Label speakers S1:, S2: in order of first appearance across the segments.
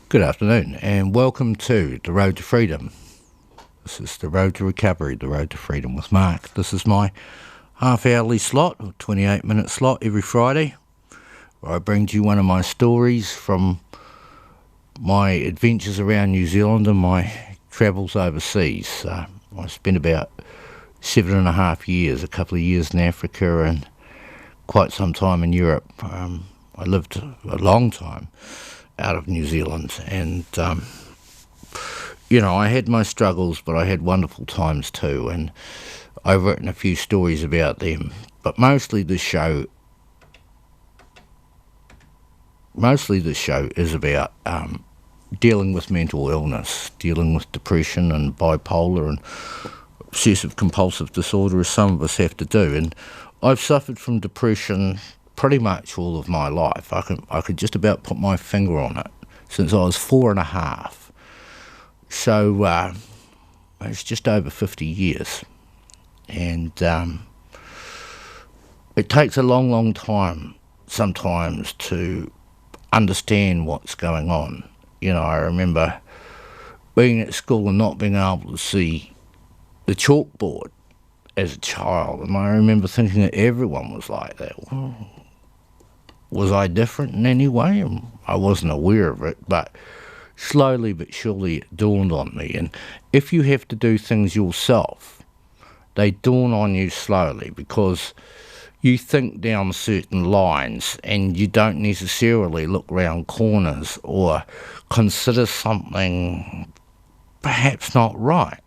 S1: Good afternoon, and welcome to The Road to Freedom. This is The Road to Recovery, The Road to Freedom with Mark. This is my half-hourly slot, or 28-minute slot every Friday, where I bring to you one of my stories from my adventures around New Zealand and my travels overseas. I spent about 7.5 years, a couple of years in Africa and quite some time in Europe. I lived a long time out of New Zealand, and I had my struggles, but I had wonderful times too, and I've written a few stories about them. But mostly the show is about dealing with mental illness, dealing with depression and bipolar and obsessive compulsive disorder, as some of us have to do. And I've suffered from depression pretty much all of my life. I could just about put my finger on it since I was 4.5. So it's just over 50 years. And it takes a long, long time sometimes to understand what's going on. I remember being at school and not being able to see the chalkboard as a child, and I remember thinking that everyone was like that. Well, was I different in any way? I wasn't aware of it, but slowly but surely it dawned on me. And if you have to do things yourself, they dawn on you slowly, because you think down certain lines and you don't necessarily look round corners or consider something perhaps not right.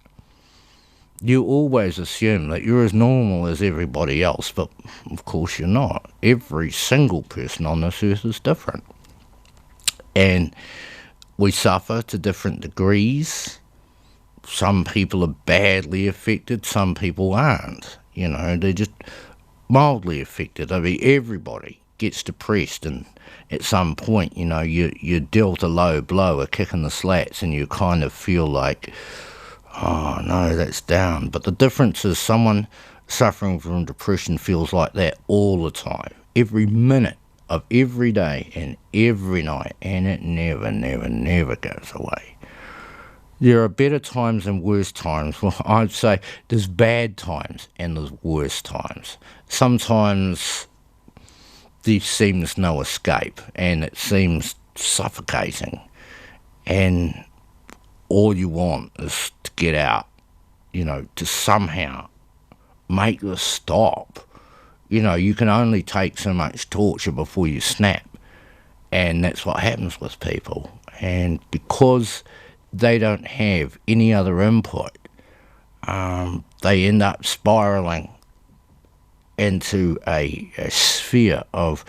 S1: You always assume that you're as normal as everybody else, but of course you're not. Every single person on this earth is different. And we suffer to different degrees. Some people are badly affected, some people aren't. They're just mildly affected. I mean, everybody gets depressed, and at some point, you're dealt a low blow, a kick in the slats, and you kind of feel like, oh no, that's down. But the difference is someone suffering from depression feels like that all the time, every minute of every day and every night, and it never, never, never goes away. There are better times and worse times. Well, I'd say there's bad times and there's worse times. Sometimes there seems no escape, and it seems suffocating, and all you want is to get out, to somehow make this stop. You can only take so much torture before you snap, and that's what happens with people. And because they don't have any other input, they end up spiralling into a sphere of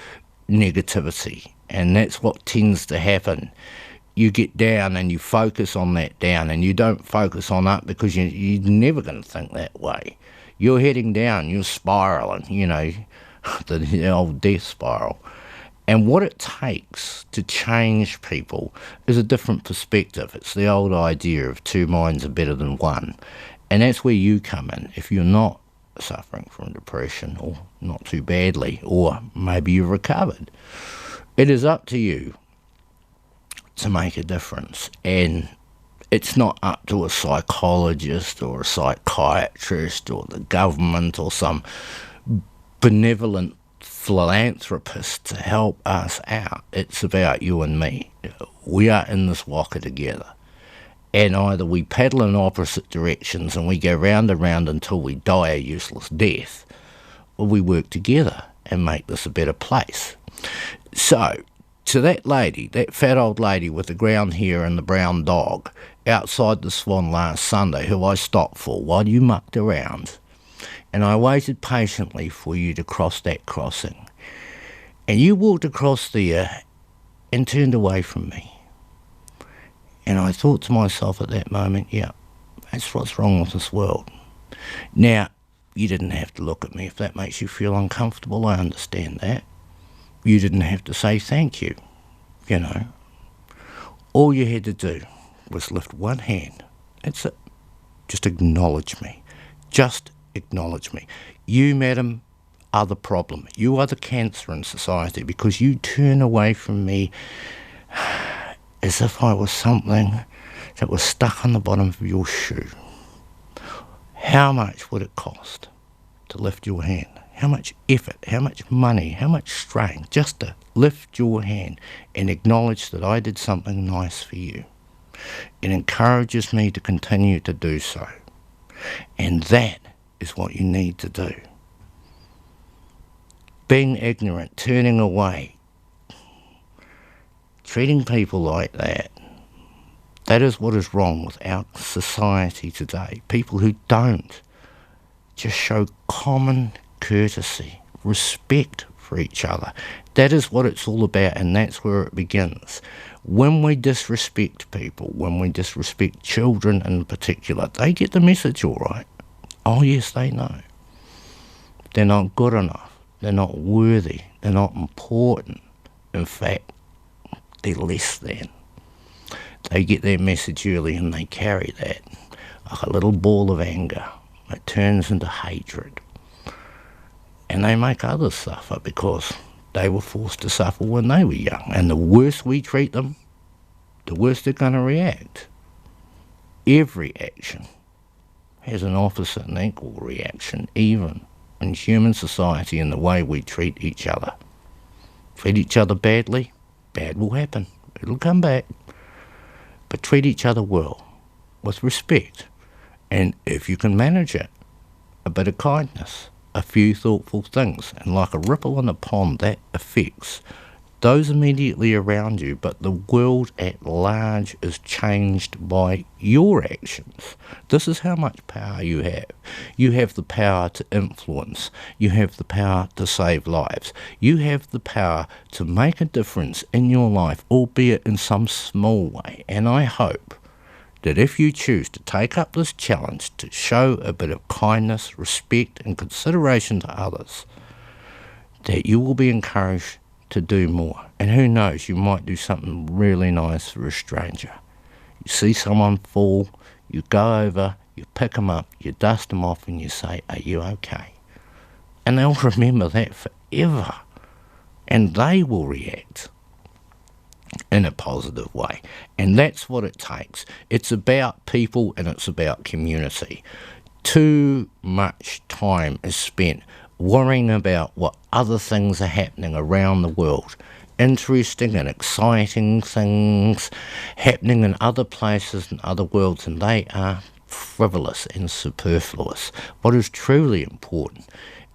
S1: negativity, and that's what tends to happen. You get down and you focus on that down, and you don't focus on up, because you're never going to think that way. You're heading down, you're spiraling, the old death spiral. And what it takes to change people is a different perspective. It's the old idea of two minds are better than one. And that's where you come in. If you're not suffering from depression, or not too badly, or maybe you've recovered, it is up to you to make a difference. And it's not up to a psychologist or a psychiatrist or the government or some benevolent philanthropist to help us out. It's about you and me. We are in this walker together, and either we paddle in opposite directions and we go round and round until we die a useless death, or we work together and make this a better place. So, to that lady, that fat old lady with the brown hair and the brown dog outside the Swan last Sunday, who I stopped for while you mucked around, and I waited patiently for you to cross that crossing, and you walked across there and turned away from me. And I thought to myself at that moment, yeah, that's what's wrong with this world. Now, you didn't have to look at me. If that makes you feel uncomfortable, I understand that. You didn't have to say thank you, All you had to do was lift one hand. That's it. Just acknowledge me. Just acknowledge me. You, madam, are the problem. You are the cancer in society, because you turn away from me as if I was something that was stuck on the bottom of your shoe. How much would it cost to lift your hand? How much effort, how much money, how much strain just to lift your hand and acknowledge that I did something nice for you? It encourages me to continue to do so. And that is what you need to do. Being ignorant, turning away, treating people like that, that is what is wrong with our society today. People who don't just show common courtesy, respect for each other. That is what it's all about, and that's where it begins. When we disrespect people, when we disrespect children in particular, they get the message all right. Oh yes, they know. They're not good enough. They're not worthy. They're not important. In fact, they're less than. They get their message early and they carry that like a little ball of anger. It turns into hatred. And they make others suffer because they were forced to suffer when they were young. And the worse we treat them, the worse they're going to react. Every action has an opposite and equal reaction, even in human society, in the way we treat each other. Treat each other badly, bad will happen. It'll come back. But treat each other well, with respect. And if you can manage it, a bit of kindness, a few thoughtful things, and like a ripple in a pond, that affects those immediately around you, but the world at large is changed by your actions. This is how much power you have. You have the power to influence. You have the power to save lives. You have the power to make a difference in your life, albeit in some small way. And I hope that if you choose to take up this challenge to show a bit of kindness, respect and consideration to others, that you will be encouraged to do more. And who knows, you might do something really nice for a stranger. You see someone fall, you go over, you pick them up, you dust them off and you say, "Are you okay?" And they'll remember that forever. And they will react in a positive way. And that's what it takes. It's about people and it's about community. Too much time is spent worrying about what other things are happening around the world. Interesting and exciting things happening in other places and other worlds, and they are frivolous and superfluous. What is truly important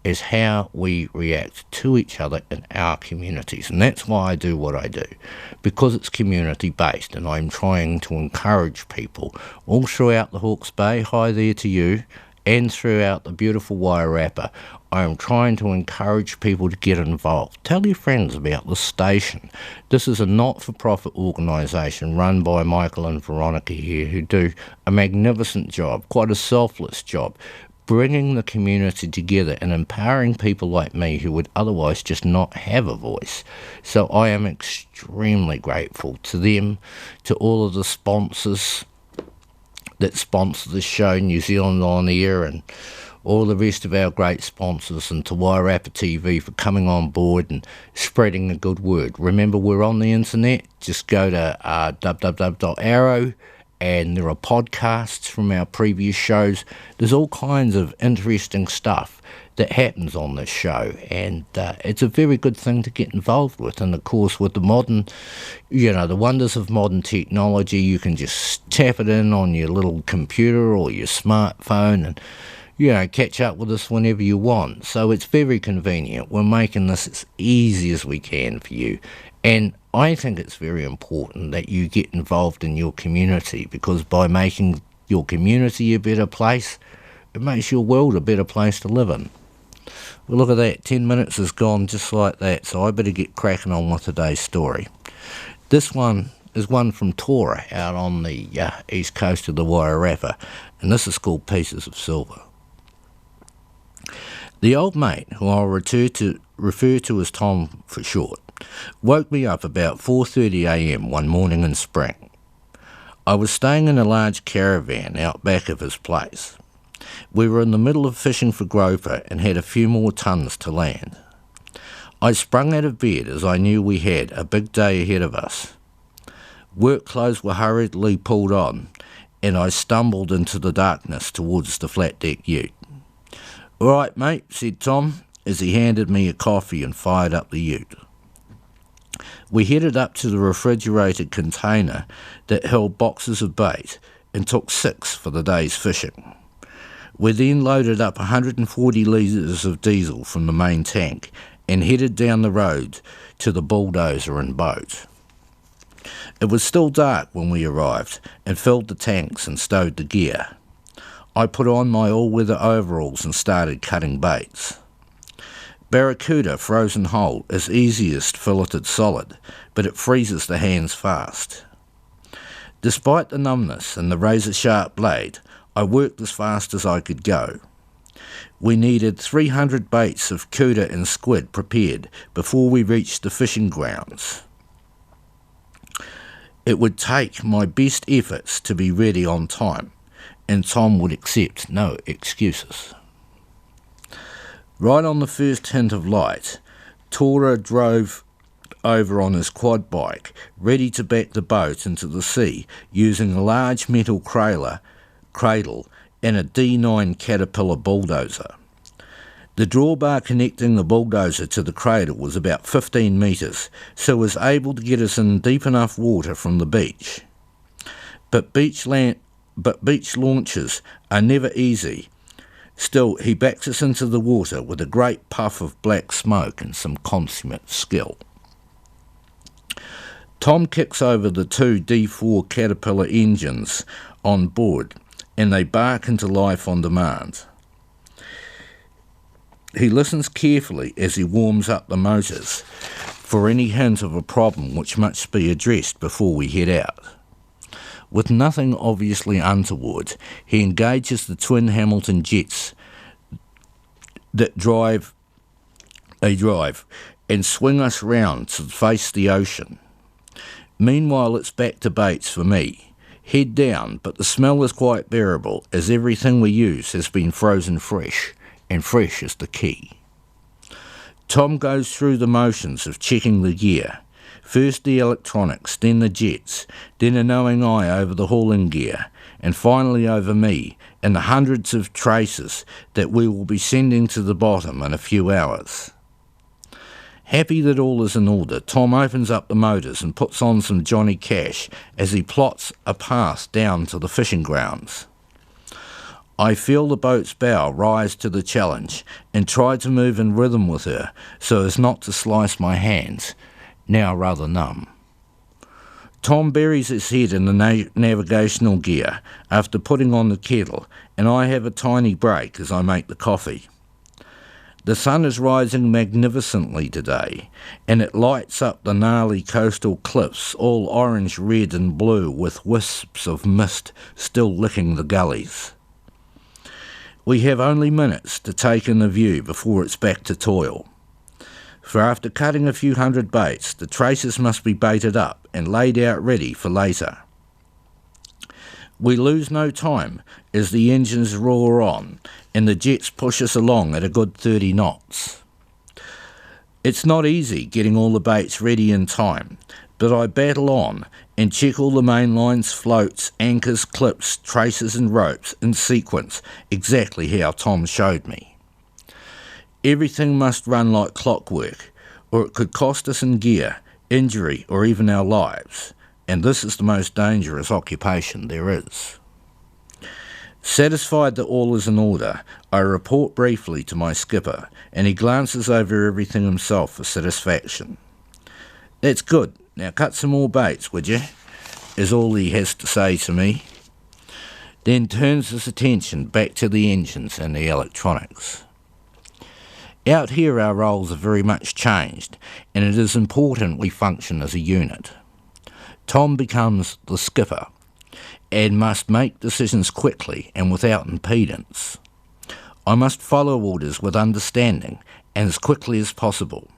S1: is how we react to each other in our communities. And that's why I do what I do, because it's community-based, and I'm trying to encourage people all throughout the Hawke's Bay, hi there to you, and throughout the beautiful Wairarapa. I am trying to encourage people to get involved. Tell your friends about the station. This is a not-for-profit organisation run by Michael and Veronica here, who do a magnificent job, quite a selfless job, bringing the community together and empowering people like me who would otherwise just not have a voice. So I am extremely grateful to them, to all of the sponsors that sponsor the show, New Zealand On Air and all the rest of our great sponsors, and to Wairarapa TV for coming on board and spreading the good word. Remember, we're on the internet. Just go to www.arrow, and there are podcasts from our previous shows. There's all kinds of interesting stuff that happens on this show, and it's a very good thing to get involved with. And of course, with the modern, the wonders of modern technology, you can just tap it in on your little computer or your smartphone and catch up with us whenever you want. So it's very convenient. We're making this as easy as we can for you. And I think it's very important that you get involved in your community, because by making your community a better place, it makes your world a better place to live in. Well, look at that. 10 minutes has gone just like that, so I better get cracking on with today's story. This one is one from Tora out on the east coast of the Wairarapa, and this is called Pieces of Silver. The old mate, who I'll refer to as Tom for short, woke me up about 4:30 a.m. one morning in spring. I was staying in a large caravan out back of his place. We were in the middle of fishing for groper and had a few more tons to land. I sprung out of bed as I knew we had a big day ahead of us. Work clothes were hurriedly pulled on, and I stumbled into the darkness towards the flat deck ute. "All right, mate," said Tom, as he handed me a coffee and fired up the ute. We headed up to the refrigerated container that held boxes of bait and took 6 for the day's fishing. We then loaded up 140 litres of diesel from the main tank and headed down the road to the bulldozer and boat. It was still dark when we arrived and filled the tanks and stowed the gear. I put on my all-weather overalls and started cutting baits. Barracuda frozen whole is easiest filleted solid, but it freezes the hands fast. Despite the numbness and the razor-sharp blade, I worked as fast as I could go. We needed 300 baits of cuda and squid prepared before we reached the fishing grounds. It would take my best efforts to be ready on time, and Tom would accept no excuses. Right on the first hint of light, Tora drove over on his quad bike, ready to back the boat into the sea using a large metal cradle and a D9 Caterpillar bulldozer. The drawbar connecting the bulldozer to the cradle was about 15 metres, so it was able to get us in deep enough water from the beach. But beach launches are never easy. Still, he backs us into the water with a great puff of black smoke and some consummate skill. Tom kicks over the 2 D4 Caterpillar engines on board, and they bark into life on demand. He listens carefully as he warms up the motors for any hint of a problem which must be addressed before we head out. With nothing obviously untoward, he engages the twin Hamilton jets that drive and swing us round to face the ocean. Meanwhile, it's back to baits for me. Head down, but the smell is quite bearable as everything we use has been frozen fresh, and fresh is the key. Tom goes through the motions of checking the gear. First the electronics, then the jets, then a knowing eye over the hauling gear, and finally over me and the hundreds of traces that we will be sending to the bottom in a few hours. Happy that all is in order, Tom opens up the motors and puts on some Johnny Cash as he plots a path down to the fishing grounds. I feel the boat's bow rise to the challenge and try to move in rhythm with her so as not to slice my hands, now rather numb. Tom buries his head in the navigational gear after putting on the kettle, and I have a tiny break as I make the coffee. The sun is rising magnificently today, and it lights up the gnarly coastal cliffs, all orange, red and blue, with wisps of mist still licking the gullies. We have only minutes to take in the view before it's back to toil. For after cutting a few hundred baits, the traces must be baited up and laid out ready for later. We lose no time as the engines roar on and the jets push us along at a good 30 knots. It's not easy getting all the baits ready in time, but I battle on and check all the main lines, floats, anchors, clips, traces and ropes in sequence, exactly how Tom showed me. Everything must run like clockwork, or it could cost us in gear, injury, or even our lives, and this is the most dangerous occupation there is. Satisfied that all is in order, I report briefly to my skipper, and he glances over everything himself for satisfaction. "That's good. Now cut some more baits, would you?" is all he has to say to me. Then turns his attention back to the engines and the electronics. Out here our roles are very much changed, and it is important we function as a unit. Tom becomes the skipper, and must make decisions quickly and without impedance. I must follow orders with understanding and as quickly as possible.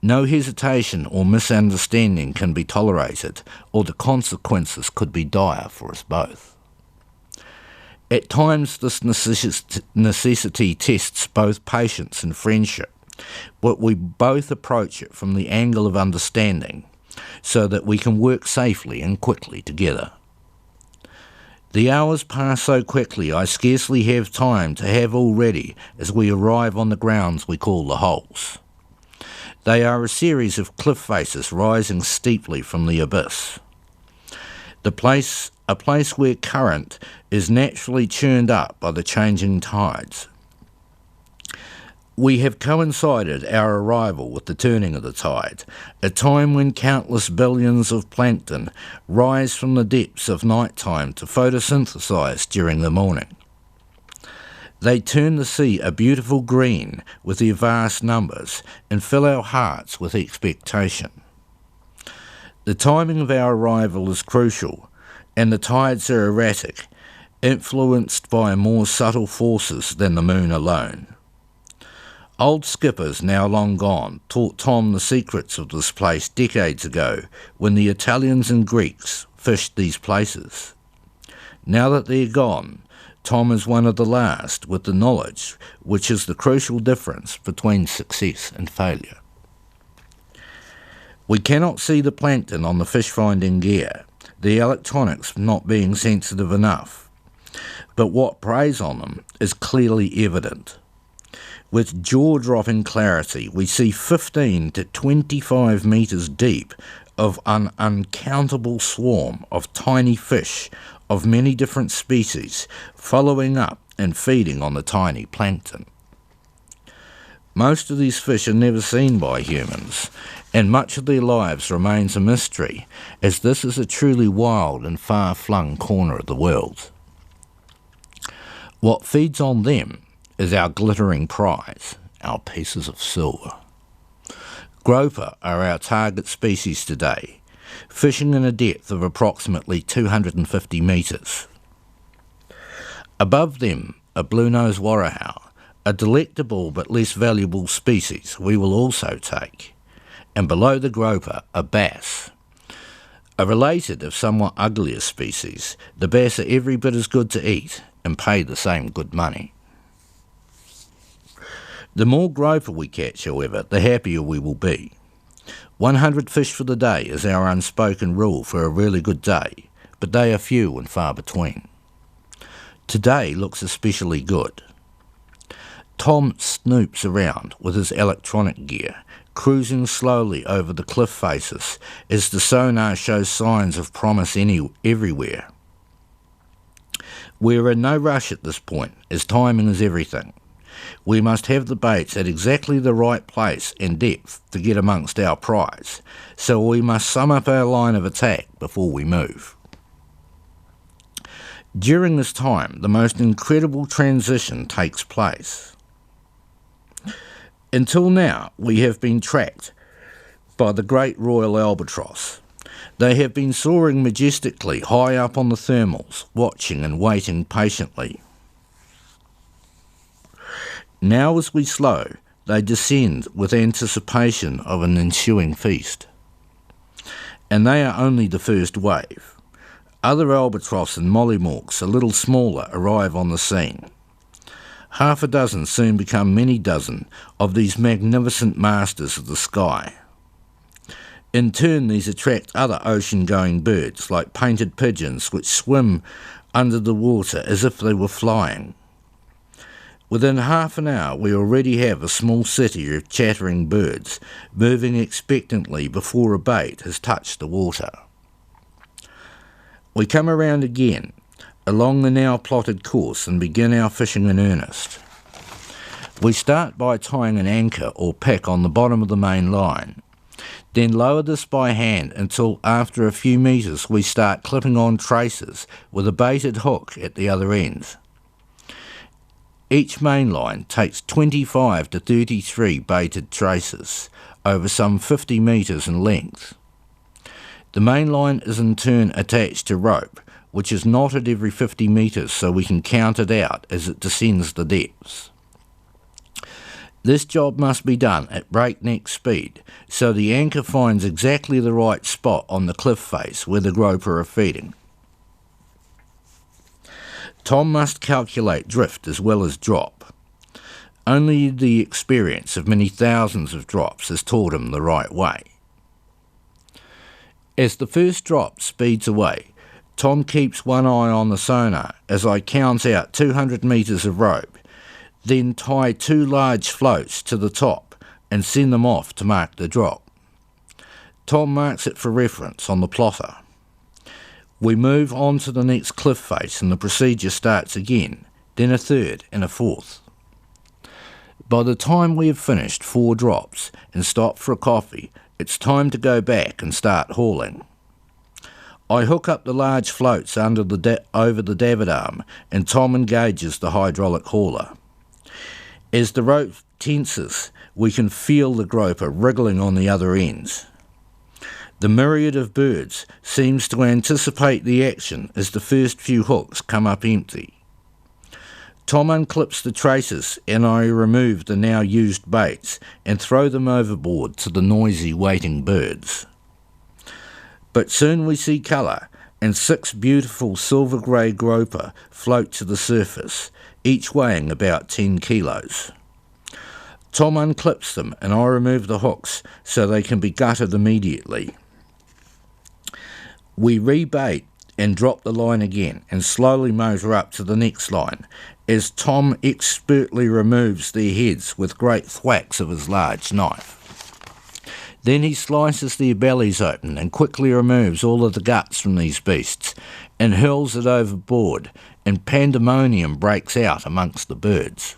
S1: No hesitation or misunderstanding can be tolerated, or the consequences could be dire for us both. At times this necessity tests both patience and friendship, but we both approach it from the angle of understanding, so that we can work safely and quickly together. The hours pass so quickly I scarcely have time to have all ready as we arrive on the grounds we call the holes. They are a series of cliff faces rising steeply from the abyss. A place where current is naturally churned up by the changing tides. We have coincided our arrival with the turning of the tide, a time when countless billions of plankton rise from the depths of night time to photosynthesize during the morning. They turn the sea a beautiful green with their vast numbers and fill our hearts with expectation. The timing of our arrival is crucial, and the tides are erratic, influenced by more subtle forces than the moon alone. Old skippers, now long gone, taught Tom the secrets of this place decades ago when the Italians and Greeks fished these places. Now that they're gone, Tom is one of the last with the knowledge, which is the crucial difference between success and failure. We cannot see the plankton on the fish-finding gear, the electronics not being sensitive enough, but what preys on them is clearly evident. With jaw-dropping clarity, we see 15 to 25 metres deep of an uncountable swarm of tiny fish of many different species following up and feeding on the tiny plankton. Most of these fish are never seen by humans, and much of their lives remains a mystery, as this is a truly wild and far-flung corner of the world. What feeds on them is our glittering prize, our pieces of silver. Groper are our target species today, fishing in a depth of approximately 250 metres. Above them, a blue-nosed Wairarapa, a delectable but less valuable species we will also take, and below the groper, a bass. A related, if somewhat uglier species, the bass are every bit as good to eat and pay the same good money. The more groper we catch, however, the happier we will be. 100 fish for the day is our unspoken rule for a really good day, but they are few and far between. Today looks especially good. Tom snoops around with his electronic gear, cruising slowly over the cliff faces as the sonar shows signs of promise everywhere. We're in no rush at this point, as timing is everything. We must have the baits at exactly the right place and depth to get amongst our prize, so we must sum up our line of attack before we move. During this time, the most incredible transition takes place. Until now, we have been tracked by the great royal albatross. They have been soaring majestically high up on the thermals, watching and waiting patiently. Now as we slow, they descend with anticipation of an ensuing feast. And they are only the first wave. Other albatross and mollymawks, a little smaller, arrive on the scene. Half a dozen soon become many dozen of these magnificent masters of the sky. In turn, these attract other ocean-going birds, like painted pigeons, which swim under the water as if they were flying. Within half an hour, we already have a small city of chattering birds, moving expectantly before a bait has touched the water. We come around again, along the now plotted course, and begin our fishing in earnest. We start by tying an anchor or peck on the bottom of the main line, then lower this by hand until after a few metres we start clipping on traces with a baited hook at the other end. Each main line takes 25 to 33 baited traces over some 50 metres in length. The main line is in turn attached to rope, which is knotted every 50 metres so we can count it out as it descends the depths. This job must be done at breakneck speed, so the anchor finds exactly the right spot on the cliff face where the groper are feeding. Tom must calculate drift as well as drop. Only the experience of many thousands of drops has taught him the right way. As the first drop speeds away, Tom keeps one eye on the sonar as I count out 200 metres of rope, then tie 2 large floats to the top and send them off to mark the drop. Tom marks it for reference on the plotter. We move on to the next cliff face and the procedure starts again, then a third and a fourth. By the time we have finished 4 drops and stop for a coffee, it's time to go back and start hauling. I hook up the large floats over the davit arm and Tom engages the hydraulic hauler. As the rope tenses, we can feel the groper wriggling on the other ends. The myriad of birds seems to anticipate the action as the first few hooks come up empty. Tom unclips the traces and I remove the now used baits and throw them overboard to the noisy waiting birds. But soon we see colour and 6 beautiful silver grey groper float to the surface, each weighing about 10 kilos. Tom unclips them and I remove the hooks so they can be gutted immediately. We rebait and drop the line again and slowly motor up to the next line as Tom expertly removes their heads with great thwacks of his large knife. Then he slices their bellies open and quickly removes all of the guts from these beasts and hurls it overboard, and pandemonium breaks out amongst the birds.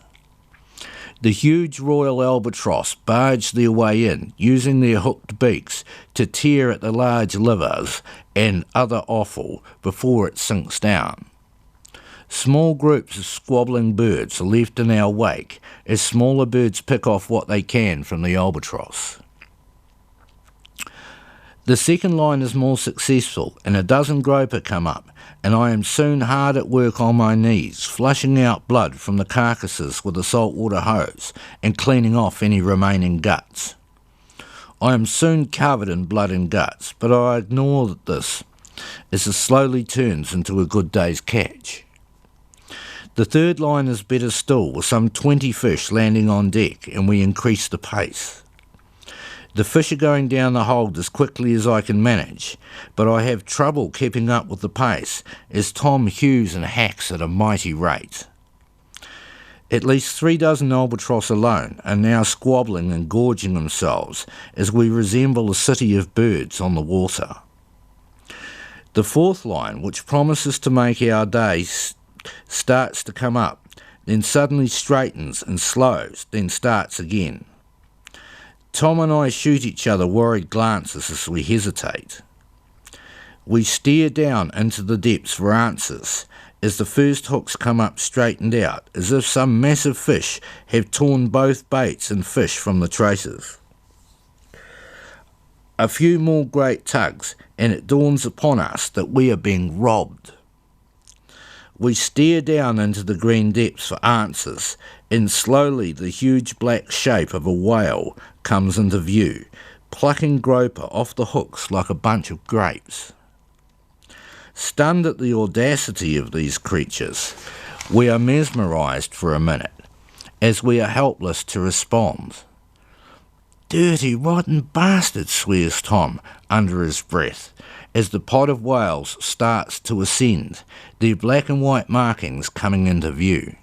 S1: The huge royal albatross barge their way in, using their hooked beaks to tear at the large livers and other offal before it sinks down. Small groups of squabbling birds are left in our wake as smaller birds pick off what they can from the albatross. The second line is more successful and a dozen groper come up, and I am soon hard at work on my knees, flushing out blood from the carcasses with a saltwater hose and cleaning off any remaining guts. I am soon covered in blood and guts, but I ignore this as it slowly turns into a good day's catch. The third line is better still, with some 20 fish landing on deck, and we increase the pace. The fish are going down the hold as quickly as I can manage, but I have trouble keeping up with the pace as Tom hews and hacks at a mighty rate. At least 3 dozen albatross alone are now squabbling and gorging themselves as we resemble a city of birds on the water. The fourth line, which promises to make our day, starts to come up, then suddenly straightens and slows, then starts again. Tom and I shoot each other worried glances as we hesitate. We stare down into the depths for answers as the first hooks come up straightened out, as if some massive fish have torn both baits and fish from the traces. A few more great tugs, and it dawns upon us that we are being robbed. We stare down into the green depths for answers, and slowly the huge black shape of a whale comes into view, plucking groper off the hooks like a bunch of grapes. Stunned at the audacity of these creatures, we are mesmerised for a minute, as we are helpless to respond. "Dirty, rotten bastard," swears Tom under his breath, as the pod of whales starts to ascend, their black and white markings coming into view.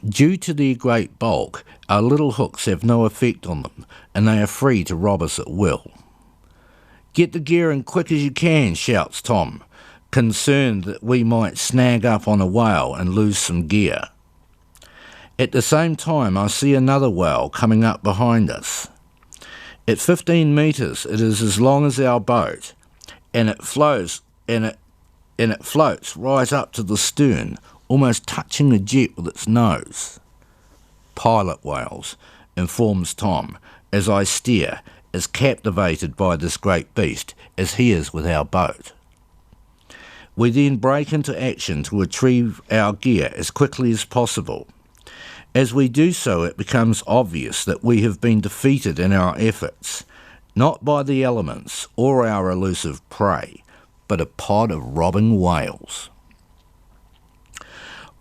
S1: Due to their great bulk, our little hooks have no effect on them, and they are free to rob us at will. "Get the gear in quick as you can," shouts Tom, concerned that we might snag up on a whale and lose some gear. At the same time, I see another whale coming up behind us. At 15 metres, it is as long as our boat, and it floats right up to the stern, almost touching the jet with its nose. "Pilot whales," informs Tom, as I stare, as captivated by this great beast as he is with our boat. We then break into action to retrieve our gear as quickly as possible. As we do so, it becomes obvious that we have been defeated in our efforts, not by the elements or our elusive prey, but a pod of robbing whales.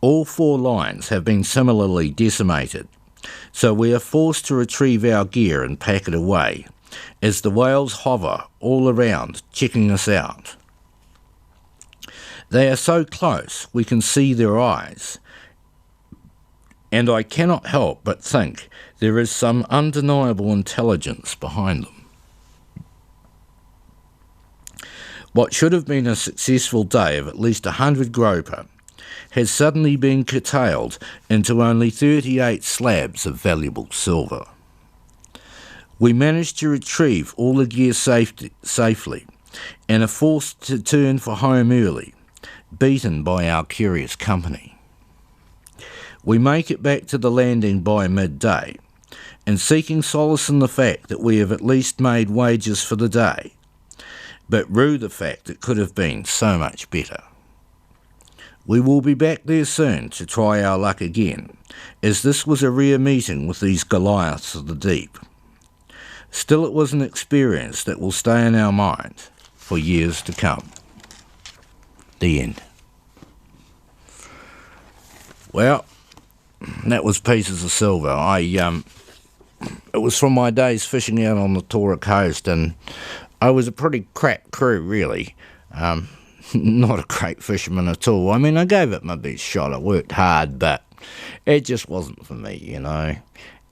S1: All 4 lines have been similarly decimated, so we are forced to retrieve our gear and pack it away, as the whales hover all around, checking us out. They are so close we can see their eyes, and I cannot help but think there is some undeniable intelligence behind them. What should have been a successful day of at least 100 groper has suddenly been curtailed into only 38 slabs of valuable silver. We managed to retrieve all the gear safely and are forced to turn for home early, beaten by our curious company. We make it back to the landing by midday, and seeking solace in the fact that we have at least made wages for the day, but rue the fact it could have been so much better. We will be back there soon to try our luck again, as this was a rare meeting with these Goliaths of the deep. Still, it was an experience that will stay in our mind for years to come. The end. Well, that was Pieces of Silver. It was from my days fishing out on the Tora coast, and I was a pretty crap crew, really. Not a great fisherman at all. I mean, I gave it my best shot. I worked hard, but it just wasn't for me, you know.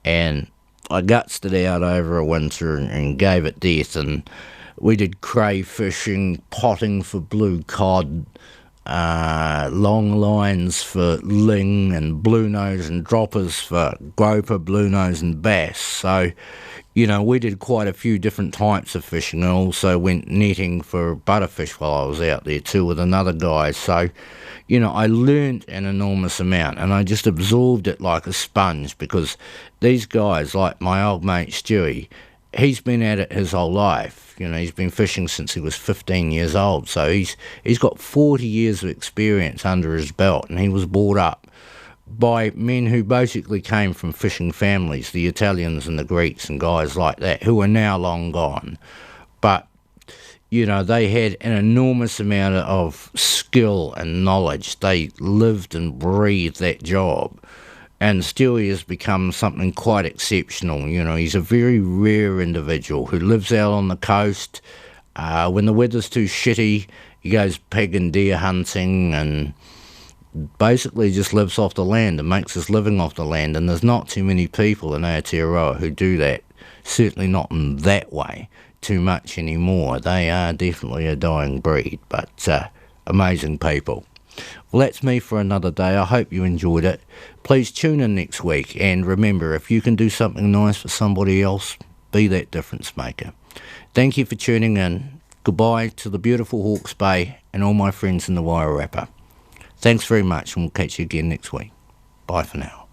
S1: And I gutsed it out over a winter and gave it death. And we did crayfishing, potting for blue cod, long lines for ling, and blue nose and droppers for groper, blue nose and bass. So, you know, we did quite a few different types of fishing, and also went netting for butterfish while I was out there too with another guy. So, you know, I learnt an enormous amount, and I just absorbed it like a sponge, because these guys, like my old mate Stewie, he's been at it his whole life. You know, he's been fishing since he was 15 years old, so he's got 40 years of experience under his belt, and he was brought up by men who basically came from fishing families, the Italians and the Greeks and guys like that, who are now long gone. But, you know, they had an enormous amount of skill and knowledge. They lived and breathed that job. And Stewie has become something quite exceptional. You know, he's a very rare individual who lives out on the coast. When the weather's too shitty, he goes pig and deer hunting, and basically just lives off the land and makes his living off the land. And there's not too many people in Aotearoa who do that, certainly not in that way too much anymore. They are definitely a dying breed, but amazing people. Well, that's me for another day. I hope you enjoyed it. Please tune in next week, and remember, if you can do something nice for somebody else, be that difference maker. Thank you for tuning in. Goodbye to the beautiful Hawke's Bay and all my friends in the Wairarapa. Thanks very much, and we'll catch you again next week. Bye for now.